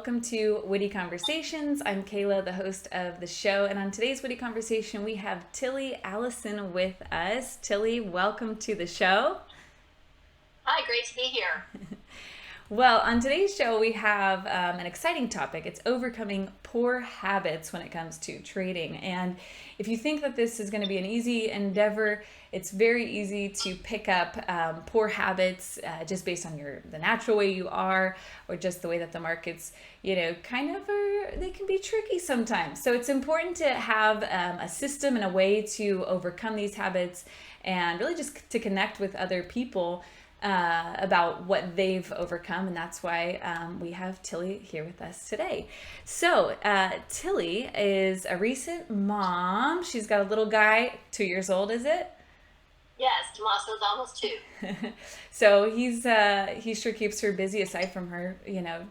welcome to Witty Conversations. I'm Kayla, the host of the show, and on today's Witty Conversation, we have Tilly Allison with us. Tilly, welcome to the show. Hi, great to be here. Well, on today's show, we have an exciting topic. It's overcoming poor habits when it comes to trading. And if you think that this is going to be an easy endeavor, it's very easy to pick up poor habits just based on the natural way you are, or just the way that the markets, kind of they can be tricky sometimes. So it's important to have a system and a way to overcome these habits and really just to connect with other people about what they've overcome, and that's why we have Tilly here with us today. So Tilly is a recent mom. She's got a little guy, 2 years old, is it? Yes, Tommaso's almost two. So he sure keeps her busy aside from her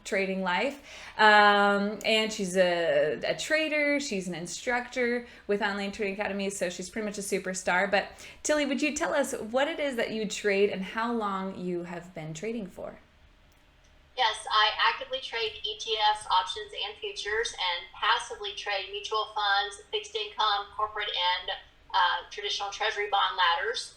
trading life, and she's a trader. She's an instructor with Online Trading Academy, so she's pretty much a superstar. But Tilly, would you tell us what it is that you trade and how long you have been trading for? Yes, I actively trade ETFs, options, and futures, and passively trade mutual funds, fixed income, corporate, and traditional treasury bond ladders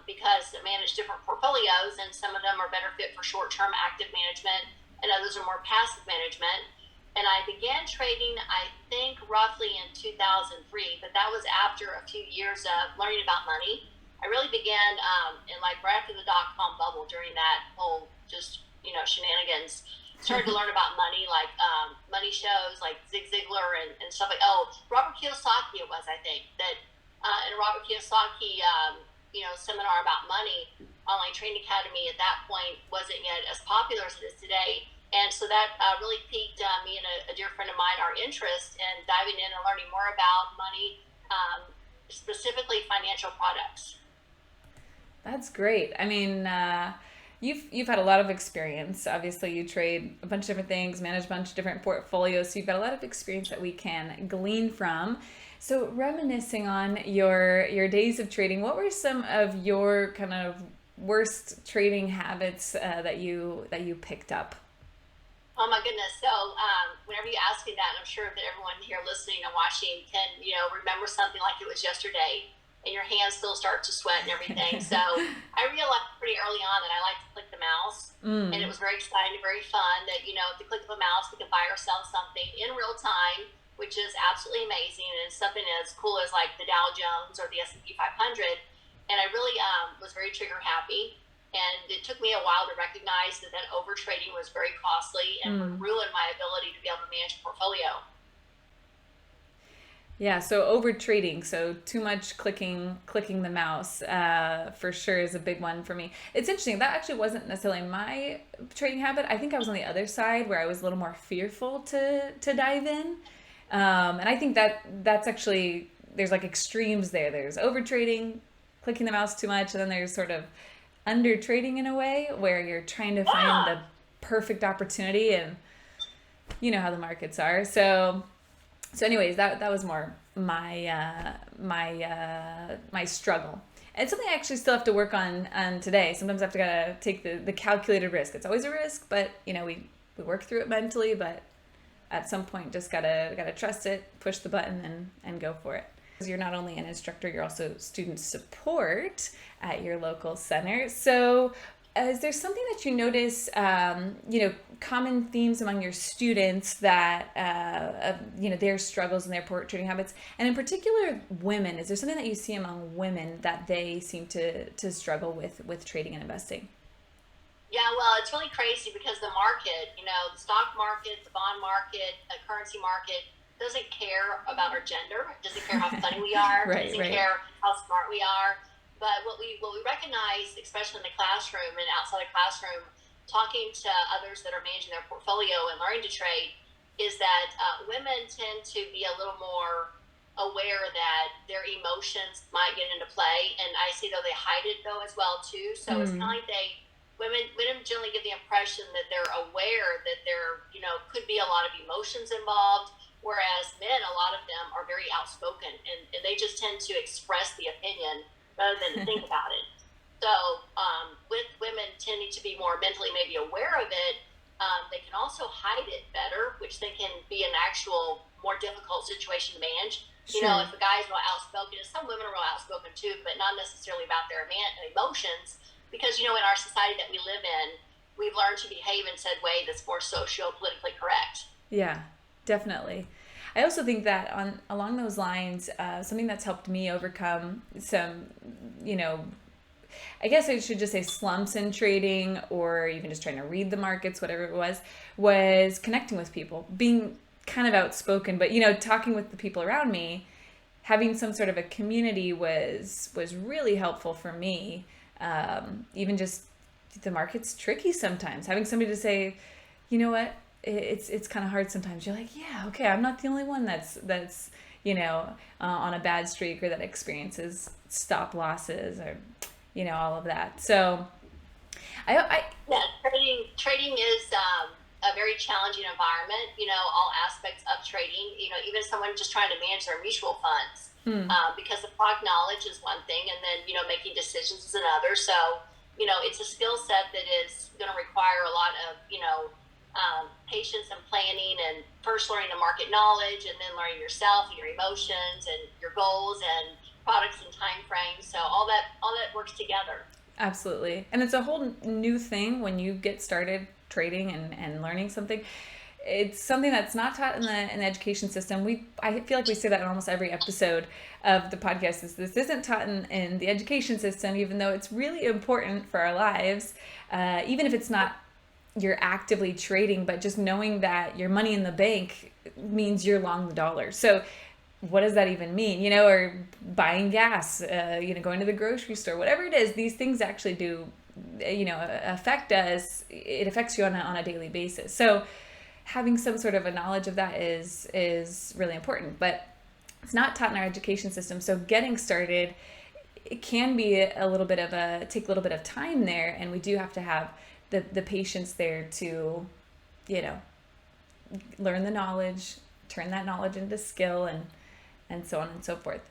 because I manage different portfolios, and some of them are better fit for short-term active management, and others are more passive management. And I began trading, I think, roughly in 2003, but that was after a few years of learning about money. I really began right after the dot-com bubble, during that whole just shenanigans. Started to learn about money, like money shows like Zig Ziglar and stuff like. Oh, Robert Kiyosaki it was, I think, that in Robert Kiyosaki, seminar about money. Online Trading Academy at that point wasn't yet as popular as it is today, and so that really piqued me and a dear friend of mine our interest in diving in and learning more about money, specifically financial products. That's great. I mean, you've had a lot of experience. Obviously, you trade a bunch of different things, manage a bunch of different portfolios, so you've got a lot of experience that we can glean from. So, reminiscing on your days of trading, what were some of your kind of worst trading habits that you picked up? Oh my goodness! So, whenever you ask me that, I'm sure that everyone here listening and watching can remember something like it was yesterday, and your hands still start to sweat and everything. So I realized pretty early on that I like to click the mouse, and it was very exciting, very fun. That if you click the mouse, we can buy or sell something in real time, which is absolutely amazing, and it's something as cool as like the Dow Jones or the S&P 500. And I really was very trigger happy. And it took me a while to recognize that over trading was very costly and would ruin my ability to be able to manage a portfolio. Yeah, so over trading, so too much clicking the mouse for sure is a big one for me. It's interesting, that actually wasn't necessarily my trading habit. I think I was on the other side where I was a little more fearful to dive in. And I think that's actually, there's like extremes there. There's over trading, clicking the mouse too much, and then there's sort of under trading in a way where you're trying to find the perfect opportunity, and you know how the markets are. So anyways, that was more my struggle. And it's something I actually still have to work on today. Sometimes I have to gotta take the calculated risk. It's always a risk, but we work through it mentally, but at some point just gotta trust it, push the button and go for it. You're not only an instructor, you're also student support at your local center. So is there something that you notice, common themes among your students that, their struggles and their poor trading habits, and in particular women? Is there something that you see among women that they seem to struggle with trading and investing? Yeah, well, it's really crazy because the market, the stock market, the bond market, the currency market doesn't care about our gender, doesn't care how funny we are, Right, doesn't right. care how smart we are. But what we recognize, especially in the classroom and outside the classroom, talking to others that are managing their portfolio and learning to trade, is that women tend to be a little more aware that their emotions might get into play, and I see though they hide it though as well too. So it's kind of like women generally give the impression that they're aware that there could be a lot of emotions involved, whereas men, a lot of them are very outspoken, and they just tend to express the opinion rather than to think about it. So with women tending to be more mentally maybe aware of it, They can also hide it better, which then can be an actual more difficult situation to manage. You know, Sure. if a guy's real outspoken, and some women are real outspoken too, but not necessarily about their emotions, because, you know, in our society that we live in, we've learned to behave in said way that's more socio-politically correct. Yeah, definitely. I also think that on along those lines, something that's helped me overcome some, you know, I guess I should just say slumps in trading or even just trying to read the markets, whatever it was connecting with people, being kind of outspoken, but talking with the people around me, having some sort of a community was really helpful for me. Even just the market's tricky sometimes. Having somebody to say, you know what, it's kind of hard sometimes. You're like, yeah, okay, I'm not the only one that's on a bad streak or that experiences stop losses or all of that. So I Yeah, trading is a very challenging environment. You know, all aspects of trading. You know, even someone just trying to manage their mutual funds, hmm, because the product knowledge is one thing, and then making decisions is another. So it's a skill set that is going to require a lot of patience and planning, and first learning the market knowledge, and then learning yourself and your emotions and your goals and products and time frames. So all that works together. absolutely. And it's a whole new thing when you get started trading and learning something. It's something that's not taught in the education system. I feel like we say that in almost every episode of the podcast is this isn't taught in the education system, even though it's really important for our lives. Even if it's not you're actively trading, but just knowing that your money in the bank means you're long the dollar. So what does that even mean? Or buying gas, going to the grocery store, whatever it is, these things actually do, affect us. It affects you on a daily basis. So having some sort of a knowledge of that is really important, but it's not taught in our education system. So getting started, it can be take a little bit of time there, and we do have to have the patience there to, you know, learn the knowledge, turn that knowledge into skill, and so on and so forth.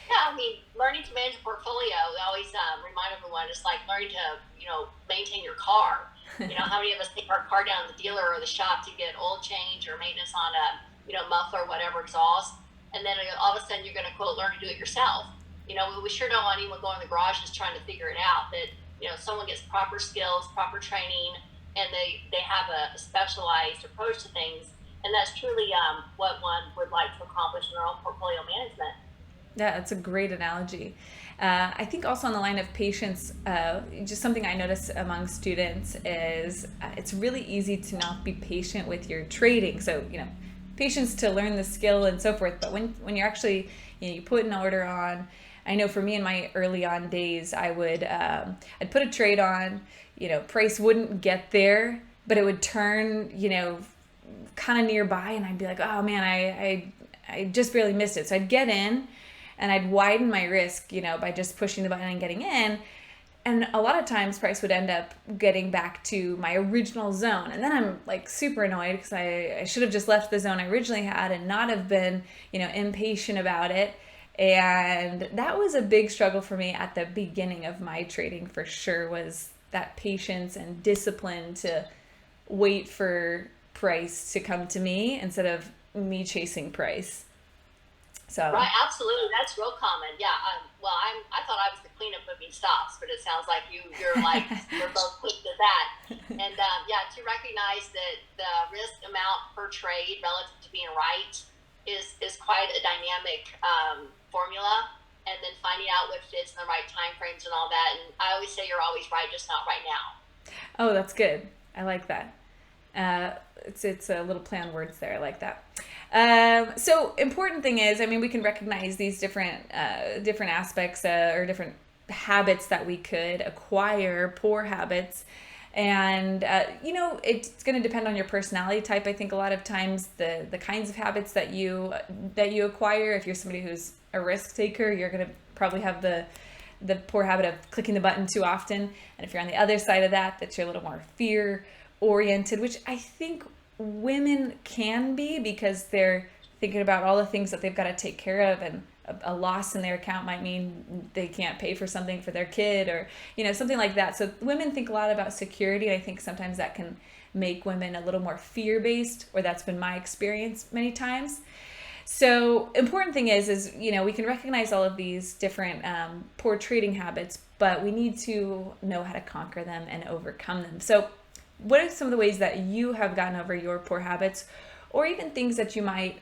Yeah, I mean, learning to manage a portfolio, I always remind everyone, it's like learning to, maintain your car. How many of us take our car down to the dealer or the shop to get oil change or maintenance on a, muffler, whatever, exhaust, and then all of a sudden you're going to, quote, learn to do it yourself. We sure don't want anyone going in the garage just trying to figure it out. That, someone gets proper skills, proper training, and they have a specialized approach to things. And that's truly what one would like to accomplish in their own portfolio management. Yeah, that's a great analogy. I think also on the line of patience, just something I notice among students is it's really easy to not be patient with your trading. So, patience to learn the skill and so forth. But when you're actually, you put an order on, I know for me in my early on days, I'd put a trade on, price wouldn't get there, but it would turn, kind of nearby, and I'd be like, oh man, I just barely missed it. So I'd get in and I'd widen my risk, by just pushing the button and getting in. And a lot of times price would end up getting back to my original zone. And then I'm like super annoyed because I should have just left the zone I originally had and not have been, impatient about it. And that was a big struggle for me at the beginning of my trading, for sure, was that patience and discipline to wait for price to come to me instead of me chasing price. So Right, absolutely. That's real common. Yeah. Well, I thought I was the queen of moving stops, but it sounds like you're like we're both quick to that. And yeah, to recognize that the risk amount per trade relative to being right is quite a dynamic formula. And then finding out what fits in the right time frames and all that. And I always say you're always right, just not right now. oh, that's good. I like that. It's a little play on words there. I like that. So important thing is, I mean, we can recognize these different aspects or different habits that we could acquire, poor habits, and it's going to depend on your personality type. I think a lot of times the kinds of habits that you acquire. If you're somebody who's a risk taker, you're going to probably have the poor habit of clicking the button too often. And if you're on the other side of that you're a little more fear oriented, which I think women can be because they're thinking about all the things that they've got to take care of, and a loss in their account might mean they can't pay for something for their kid, or something like that. So women think a lot about security, and I think sometimes that can make women a little more fear-based, or that's been my experience many times. So important thing is we can recognize all of these different poor trading habits, but we need to know how to conquer them and overcome them. So what are some of the ways that you have gotten over your poor habits, or even things that you might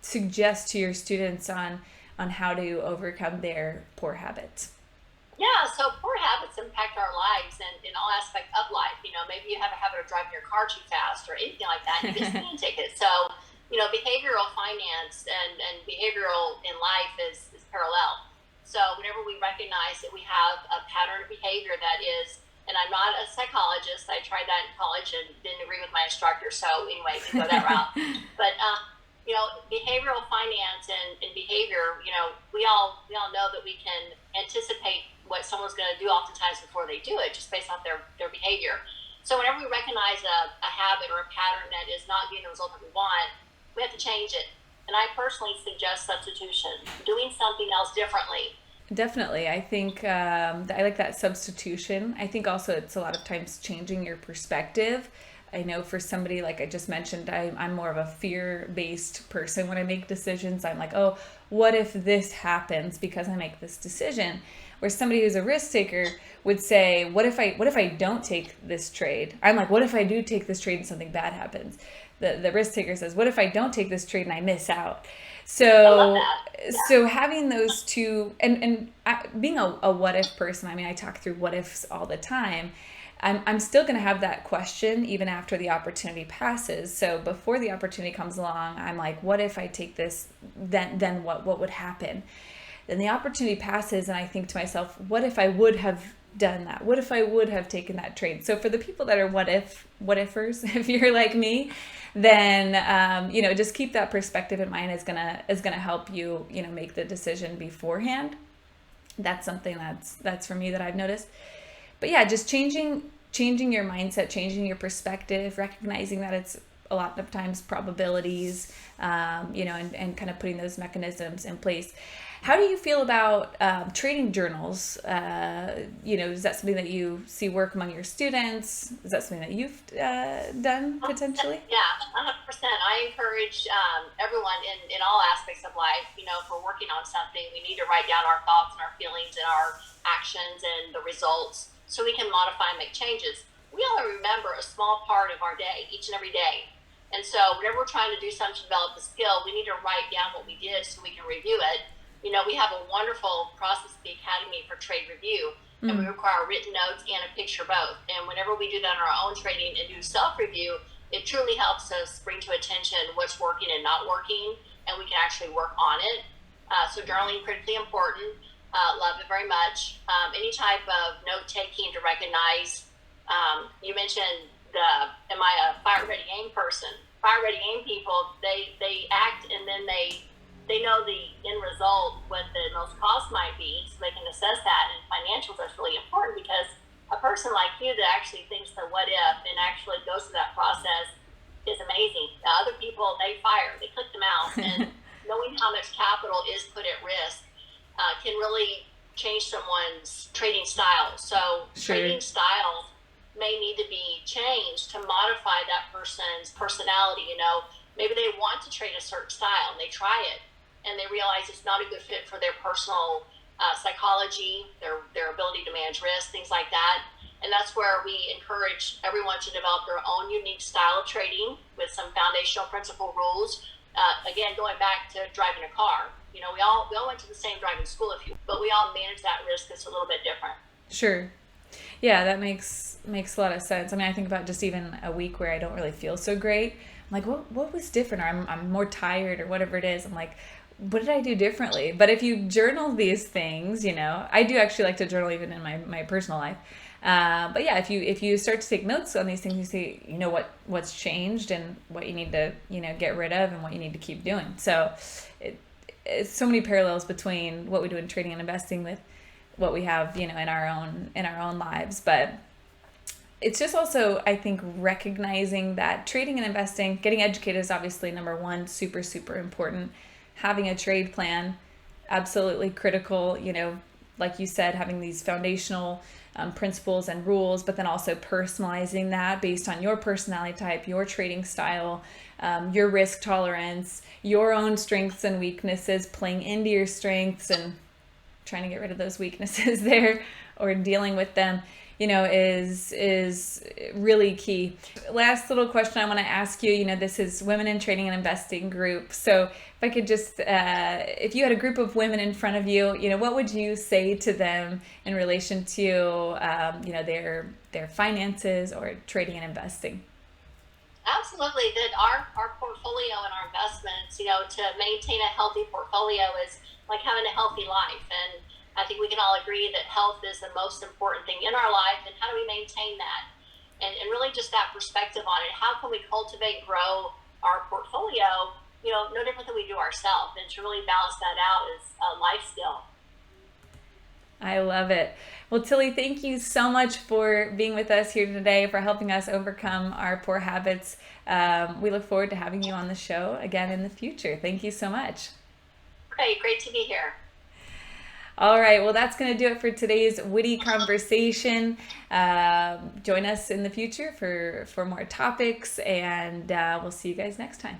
suggest to your students on how to overcome their poor habits? Yeah, so poor habits impact our lives and in all aspects of life. Maybe you have a habit of driving your car too fast or anything like that. You get speeding tickets. So, behavioral finance and behavioral in life is parallel. So whenever we recognize that we have a pattern of behavior that is, and I'm not a psychologist, I tried that in college and didn't agree with my instructor. So anyway, we go that route. But behavioral finance and behavior, we all know that we can anticipate what someone's going to do oftentimes before they do it, just based off their behavior. So whenever we recognize a habit or a pattern that is not getting the result that we want, we have to change it. And I personally suggest substitution, doing something else differently. Definitely. I think I like that substitution. I think also it's a lot of times changing your perspective. I know for somebody, like I just mentioned, I'm more of a fear-based person. When I make decisions, I'm like, oh, what if this happens because I make this decision? Where somebody who's a risk taker would say, what if I don't take this trade? I'm like, what if I do take this trade and something bad happens? The risk taker says, what if I don't take this trade and I miss out? So, so having those two, and being a what if person, I mean, I talk through what ifs all the time. I'm still going to have that question even after the opportunity passes. So before the opportunity comes along, I'm like, what if I take this? Then what would happen? Then the opportunity passes, and I think to myself, what if I would have done that? What if I would have taken that trade? So for the people that are what ifers, if you're like me, then just keep that perspective in mind. Is gonna help you make the decision beforehand. That's something that's for me that I've noticed. But yeah, just changing your mindset, changing your perspective, recognizing that it's a lot of times probabilities, and kind of putting those mechanisms in place. How do you feel about trading journals? Is that something that you see work among your students? Is that something that you've done potentially? Yeah, 100%. I encourage everyone in all aspects of life, if we're working on something, we need to write down our thoughts and our feelings and our actions and the results so we can modify and make changes. We only remember a small part of our day, each and every day. And so whenever we're trying to do something to develop a skill, we need to write down what we did so we can review it. We have a wonderful process at the Academy for trade review, and we require written notes and a picture both. And whenever we do that in our own trading and do self-review, it truly helps us bring to attention what's working and not working, and we can actually work on it. So journaling, critically important. Love it very much. Any type of note-taking to recognize. You mentioned am I a fire-ready aim person? Fire-ready aim people, they act and then they know the end result, what the most cost might be, so they can assess that. And financials, that's really important because a person like you that actually thinks the what if and actually goes through that process is amazing. Other people, they click them out, and knowing how much capital is put at risk can really change someone's trading style. So trading style may need to be changed to modify that person's personality. Maybe they want to trade a certain style and they try it, and they realize it's not a good fit for their personal psychology, their ability to manage risk, things like that. And that's where we encourage everyone to develop their own unique style of trading with some foundational principle rules. Again, going back to driving a car, we all went to the same driving school, but we all manage that risk. It's a little bit different. Sure. Yeah, that makes a lot of sense. I mean, I think about just even a week where I don't really feel so great. I'm like, what was different? Or I'm more tired or whatever it is. I'm like, what did I do differently? But if you journal these things, I do actually like to journal even in my personal life. But yeah, if you start to take notes on these things, you see, what's changed and what you need to, get rid of and what you need to keep doing. So it's so many parallels between what we do in trading and investing with what we have, in our own lives. But it's just also, I think, recognizing that trading and investing, getting educated is obviously number one, super, super important. Having a trade plan, absolutely critical, like you said, having these foundational principles and rules, but then also personalizing that based on your personality type, your trading style, your risk tolerance, your own strengths and weaknesses, playing into your strengths and trying to get rid of those weaknesses there or dealing with them, is really key. Last little question I want to ask you, this is Women in Trading and Investing group. So if I could just, if you had a group of women in front of you, what would you say to them in relation to, their finances or trading and investing? Absolutely. That our portfolio and our investments, to maintain a healthy portfolio is like having a healthy life. And I think we can all agree that health is the most important thing in our life. And how do we maintain that? And really just that perspective on it. How can we cultivate, grow our portfolio, no different than we do ourselves. And to really balance that out is a life skill. I love it. Well, Tilly, thank you so much for being with us here today, for helping us overcome our poor habits. We look forward to having you on the show again in the future. Thank you so much. Great to be here. All right, well, that's going to do it for today's witty conversation. Join us in the future for more topics, and we'll see you guys next time.